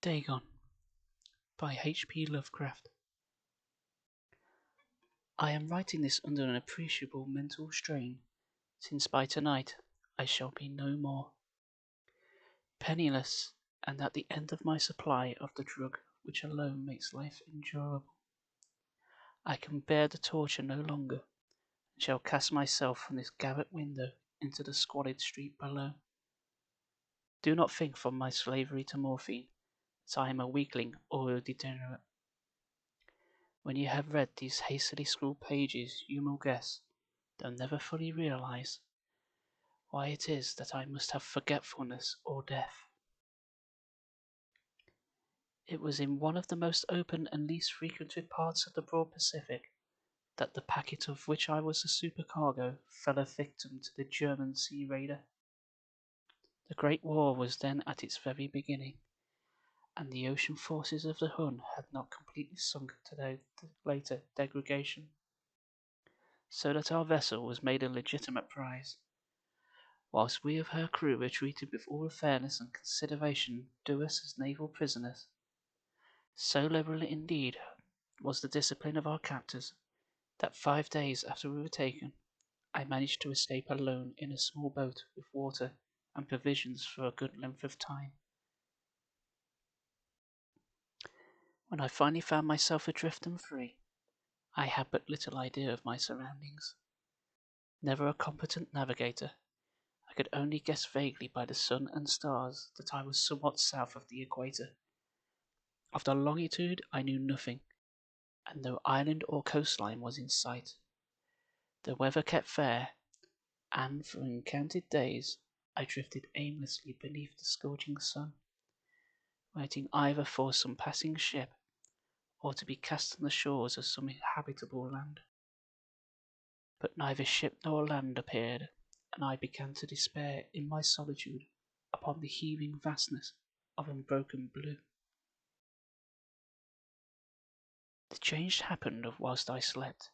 Dagon by H.P Lovecraft. I am writing this under an appreciable mental strain, since by tonight I shall be no more. Penniless, and at the end of my supply of the drug which alone makes life endurable. I can bear the torture no longer, and shall cast myself from this garret window into the squalid street below. Do not think from my slavery to morphine that I am a weakling or a degenerate. When you have read these hastily scrawled pages, you will guess, though never fully realize, why it is that I must have forgetfulness or death. It was in one of the most open and least frequented parts of the broad Pacific that the packet of which I was the supercargo fell a victim to the German sea raider. The Great War was then at its very beginning, and the ocean forces of the Hun had not completely sunk to their later degradation, so that our vessel was made a legitimate prize, whilst we of her crew were treated with all the fairness and consideration due us as naval prisoners. So liberal indeed was the discipline of our captors, that 5 days after we were taken, I managed to escape alone in a small boat with water and provisions for a good length of time. When I finally found myself adrift and free, I had but little idea of my surroundings. Never a competent navigator, I could only guess vaguely by the sun and stars that I was somewhat south of the equator. Of the longitude I knew nothing, and no island or coastline was in sight. The weather kept fair, and for uncounted days I drifted aimlessly beneath the scorching sun, waiting either for some passing ship or to be cast on the shores of some habitable land. But neither ship nor land appeared, and I began to despair in my solitude upon the heaving vastness of unbroken blue. The change happened whilst I slept.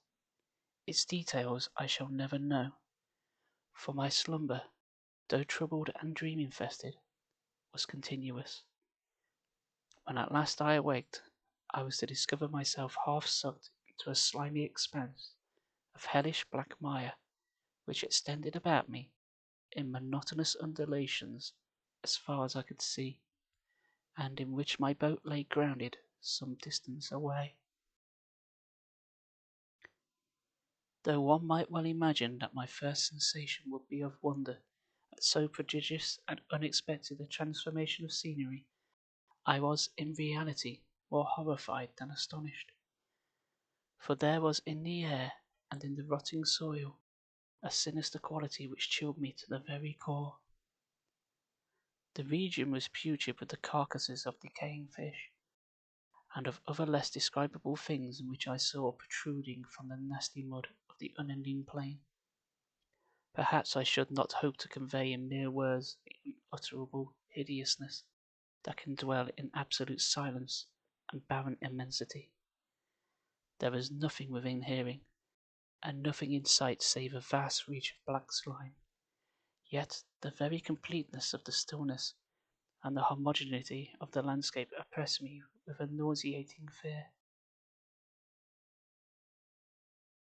Its details I shall never know, for my slumber, though troubled and dream-infested, was continuous. When at last I awaked, I was to discover myself half sucked into a slimy expanse of hellish black mire, which extended about me in monotonous undulations as far as I could see, and in which my boat lay grounded some distance away. Though one might well imagine that my first sensation would be of wonder at so prodigious and unexpected a transformation of scenery, I was in reality more horrified than astonished, for there was in the air and in the rotting soil a sinister quality which chilled me to the very core. The region was putrid with the carcasses of decaying fish, and of other less describable things which I saw protruding from the nasty mud of the unending plain. Perhaps I should not hope to convey in mere words the unutterable hideousness that can dwell in absolute silence and barren immensity. There was nothing within hearing, and nothing in sight save a vast reach of black slime. Yet the very completeness of the stillness and the homogeneity of the landscape oppressed me with a nauseating fear.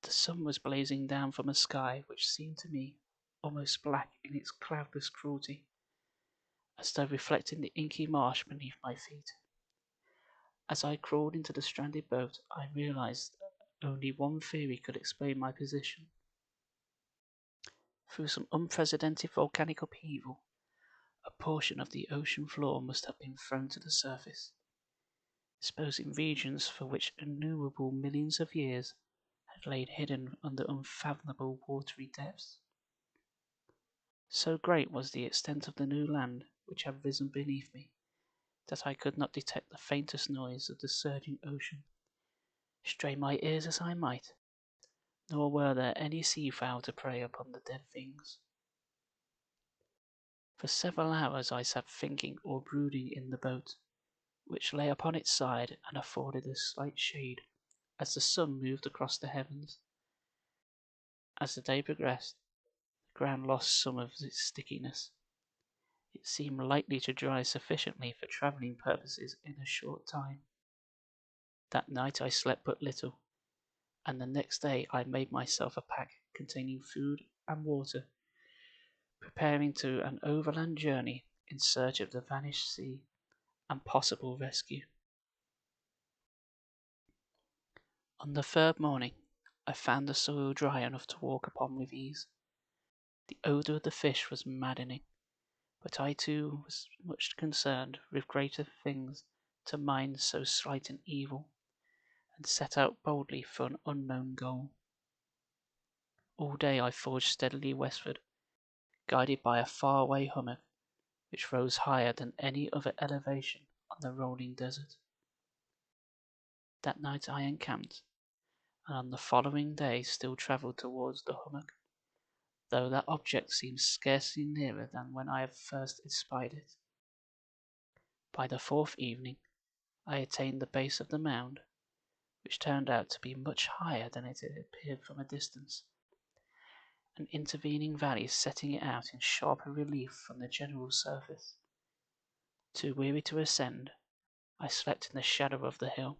The sun was blazing down from a sky which seemed to me almost black in its cloudless cruelty, as though reflecting the inky marsh beneath my feet. As I crawled into the stranded boat, I realized that only one theory could explain my position. Through some unprecedented volcanic upheaval, a portion of the ocean floor must have been thrown to the surface, exposing regions for which innumerable millions of years had lain hidden under unfathomable watery depths. So great was the extent of the new land which had risen beneath me, that I could not detect the faintest noise of the surging ocean, strain my ears as I might, nor were there any sea-fowl to prey upon the dead things. For several hours I sat thinking or brooding in the boat, which lay upon its side and afforded a slight shade as the sun moved across the heavens. As the day progressed, the ground lost some of its stickiness. It seemed likely to dry sufficiently for travelling purposes in a short time. That night I slept but little, and the next day I made myself a pack containing food and water, preparing to an overland journey in search of the vanished sea and possible rescue. On the third morning I found the soil dry enough to walk upon with ease. The odour of the fish was maddening, but I too was much concerned with greater things to mind so slight an evil, and set out boldly for an unknown goal. All day I forged steadily westward, guided by a far-away hummock which rose higher than any other elevation on the rolling desert. That night I encamped, and on the following day still travelled towards the hummock, though that object seemed scarcely nearer than when I had first espied it. By the fourth evening I attained the base of the mound, which turned out to be much higher than it had appeared from a distance, an intervening valley setting it out in sharper relief from the general surface. Too weary to ascend, I slept in the shadow of the hill.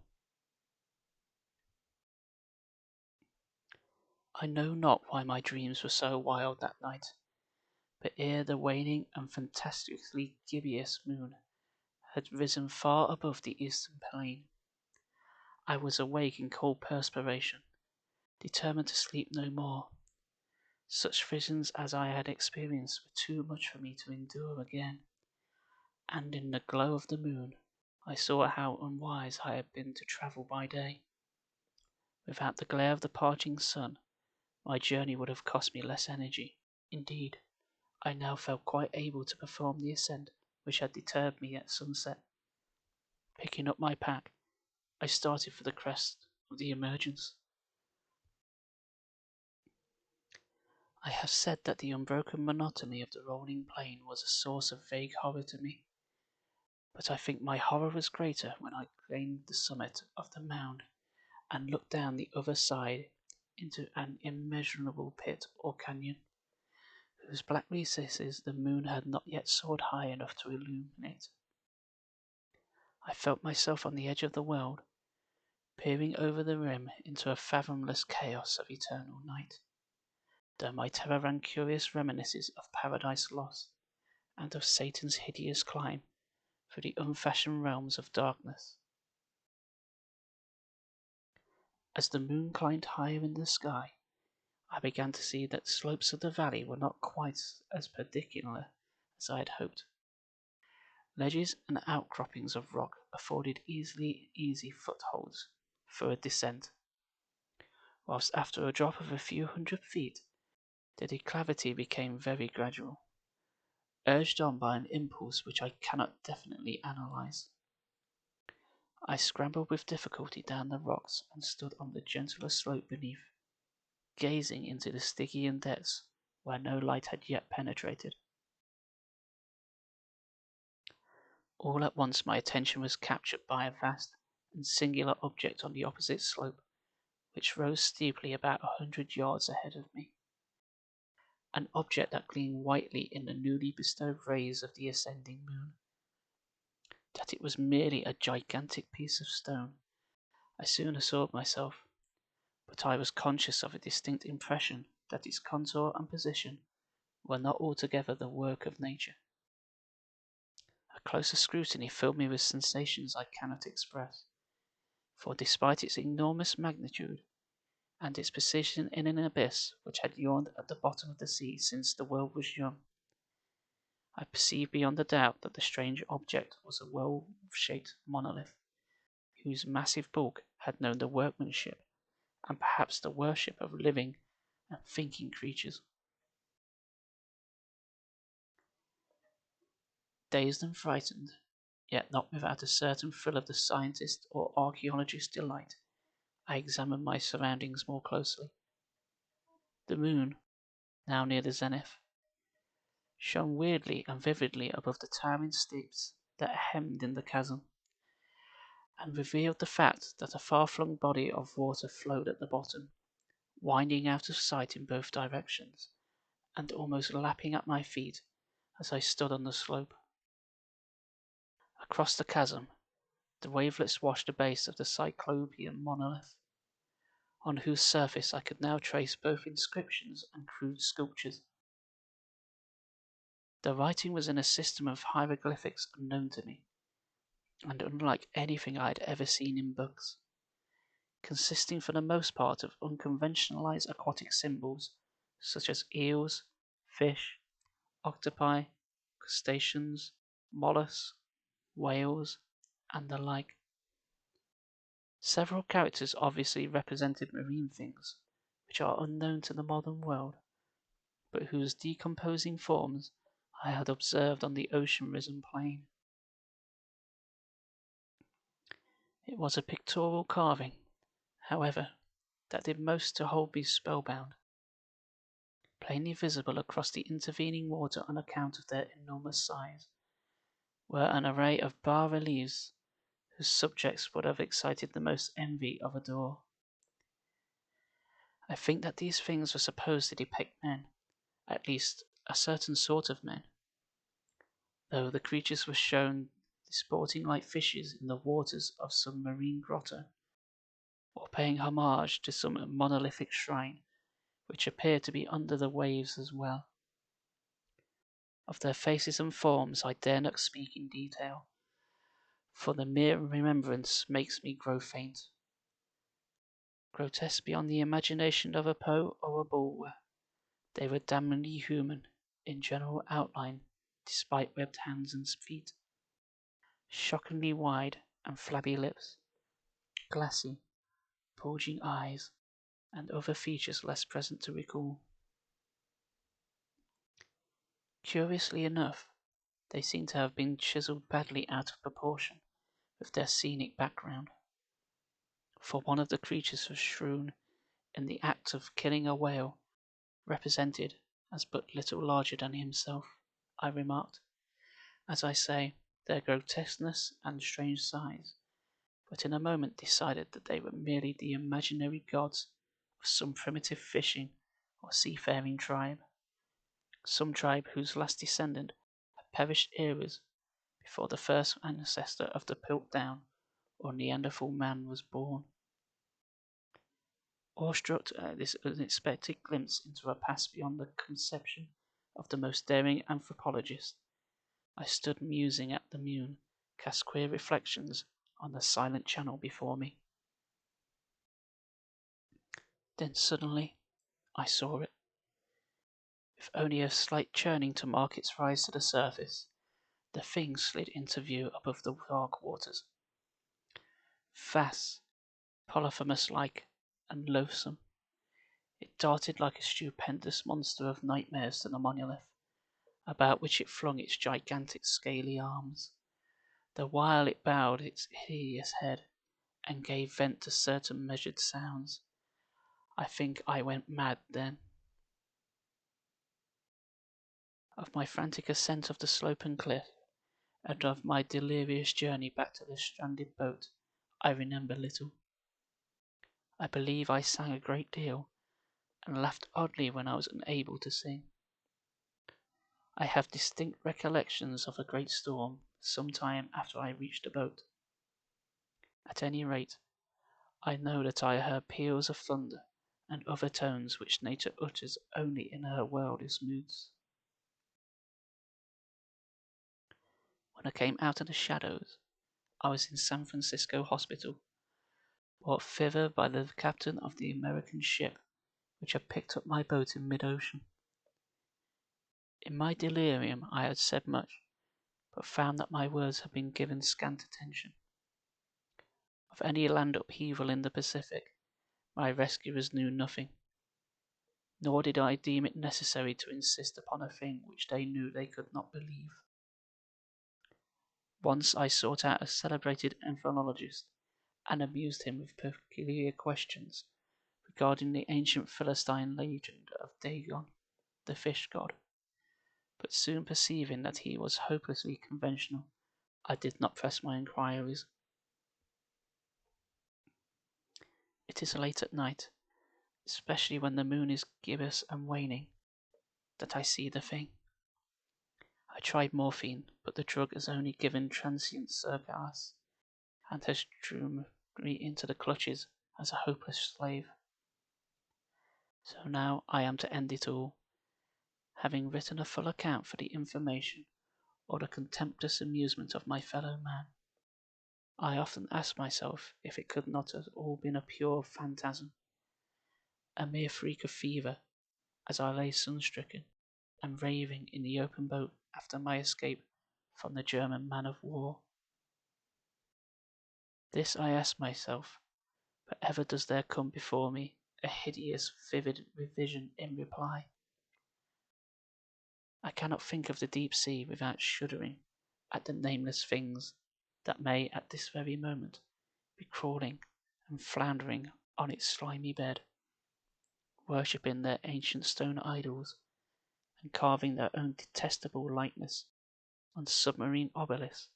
I know not why my dreams were so wild that night, but ere the waning and fantastically gibbous moon had risen far above the eastern plain, I was awake in cold perspiration, determined to sleep no more. Such visions as I had experienced were too much for me to endure again, and in the glow of the moon I saw how unwise I had been to travel by day. Without the glare of the parching sun, my journey would have cost me less energy. Indeed, I now felt quite able to perform the ascent which had deterred me at sunset. Picking up my pack, I started for the crest of the emergence. I have said that the unbroken monotony of the rolling plain was a source of vague horror to me, but I think my horror was greater when I gained the summit of the mound and looked down the other side into an immeasurable pit or canyon, whose black recesses the moon had not yet soared high enough to illuminate. I felt myself on the edge of the world, peering over the rim into a fathomless chaos of eternal night, though my terror ran curious reminiscences of paradise lost, and of Satan's hideous climb through the unfashioned realms of darkness. As the moon climbed higher in the sky, I began to see that the slopes of the valley were not quite as perpendicular as I had hoped. Ledges and outcroppings of rock afforded easy footholds for a descent, whilst after a drop of a few hundred feet, the declivity became very gradual, urged on by an impulse which I cannot definitely analyze. I scrambled with difficulty down the rocks and stood on the gentler slope beneath, gazing into the Stygian depths where no light had yet penetrated. All at once my attention was captured by a vast and singular object on the opposite slope, which rose steeply about 100 yards ahead of me. An object that gleamed whitely in the newly bestowed rays of the ascending moon. That it was merely a gigantic piece of stone, I soon assured myself, but I was conscious of a distinct impression that its contour and position were not altogether the work of nature. A closer scrutiny filled me with sensations I cannot express, for despite its enormous magnitude, and its position in an abyss which had yawned at the bottom of the sea since the world was young, I perceived beyond a doubt that the strange object was a well-shaped monolith, whose massive bulk had known the workmanship and perhaps the worship of living and thinking creatures. Dazed and frightened, yet not without a certain thrill of the scientist or archaeologist's delight, I examined my surroundings more closely. The moon, now near the zenith, shone weirdly and vividly above the towering steeps that hemmed in the chasm, and revealed the fact that a far-flung body of water flowed at the bottom, winding out of sight in both directions, and almost lapping at my feet as I stood on the slope. Across the chasm, the wavelets washed the base of the cyclopean monolith, on whose surface I could now trace both inscriptions and crude sculptures. The writing was in a system of hieroglyphics unknown to me, and unlike anything I had ever seen in books, consisting for the most part of unconventionalized aquatic symbols such as eels, fish, octopi, crustaceans, mollusks, whales, and the like. Several characters obviously represented marine things, which are unknown to the modern world, but whose decomposing forms I had observed on the ocean-risen plain. It was a pictorial carving, however, that did most to hold me spellbound. Plainly visible across the intervening water on account of their enormous size were an array of bas-reliefs whose subjects would have excited the most envy of a Dor. I think that these things were supposed to depict men, at least a certain sort of men, though the creatures were shown disporting like fishes in the waters of some marine grotto, or paying homage to some monolithic shrine which appeared to be under the waves as well. Of their faces and forms I dare not speak in detail, for the mere remembrance makes me grow faint. Grotesque beyond the imagination of a Poe or a Bulwer, they were damnably human in general outline, despite webbed hands and feet, shockingly wide and flabby lips, glassy, bulging eyes, and other features less pleasant to recall. Curiously enough, they seem to have been chiselled badly out of proportion with their scenic background, for one of the creatures was strewn in the act of killing a whale, represented as but little larger than himself. I remarked, as I say, their grotesqueness and strange size, but in a moment decided that they were merely the imaginary gods of some primitive fishing or seafaring tribe, some tribe whose last descendant had perished eras before the first ancestor of the Piltdown or Neanderthal man was born. Awestruck at this unexpected glimpse into a past beyond the conception of the most daring anthropologist, I stood musing at the moon, cast queer reflections on the silent channel before me. Then suddenly I saw it, with only a slight churning to mark its rise to the surface. The thing slid into view above the dark waters, vast, Polyphemus-like, and loathsome. It darted like a stupendous monster of nightmares to the monolith, about which it flung its gigantic scaly arms, the while it bowed its hideous head, and gave vent to certain measured sounds. I think I went mad then. Of my frantic ascent of the sloping cliff, and of my delirious journey back to the stranded boat, I remember little. I believe I sang a great deal, and laughed oddly when I was unable to sing. I have distinct recollections of a great storm some time after I reached the boat. At any rate, I know that I heard peals of thunder and other tones which nature utters only in her wildest moods. When I came out of the shadows, I was in San Francisco Hospital, brought thither by the captain of the American ship which had picked up my boat in mid-ocean. In my delirium I had said much, but found that my words had been given scant attention. Of any land upheaval in the Pacific, my rescuers knew nothing, nor did I deem it necessary to insist upon a thing which they knew they could not believe. Once I sought out a celebrated ethnologist, and amused him with peculiar questions regarding the ancient Philistine legend of Dagon, the fish god, but soon perceiving that he was hopelessly conventional, I did not press my inquiries. It is late at night, especially when the moon is gibbous and waning, that I see the thing. I tried morphine, but the drug has only given transient solace, and has driven me into the clutches as a hopeless slave. So now I am to end it all, having written a full account for the information or the contemptuous amusement of my fellow man. I often ask myself if it could not have all been a pure phantasm, a mere freak of fever, as I lay sunstricken and raving in the open boat after my escape from the German man of war. This I ask myself, but ever does there come before me a hideous, vivid vision in reply. I cannot think of the deep sea without shuddering at the nameless things that may at this very moment be crawling and floundering on its slimy bed, worshipping their ancient stone idols and carving their own detestable likeness on submarine obelisks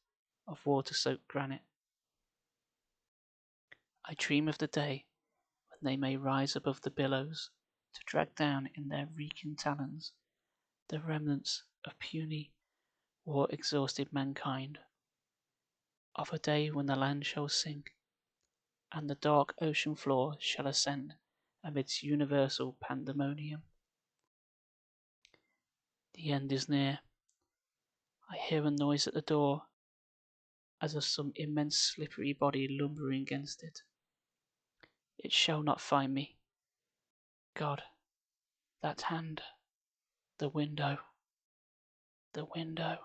of water-soaked granite. I dream of the day when they may rise above the billows to drag down in their reeking talons the remnants of puny, war-exhausted mankind, of a day when the land shall sink, and the dark ocean floor shall ascend amidst universal pandemonium. The end is near. I hear a noise at the door, as of some immense slippery body lumbering against it. It shall not find me. God, that hand, the window, the window.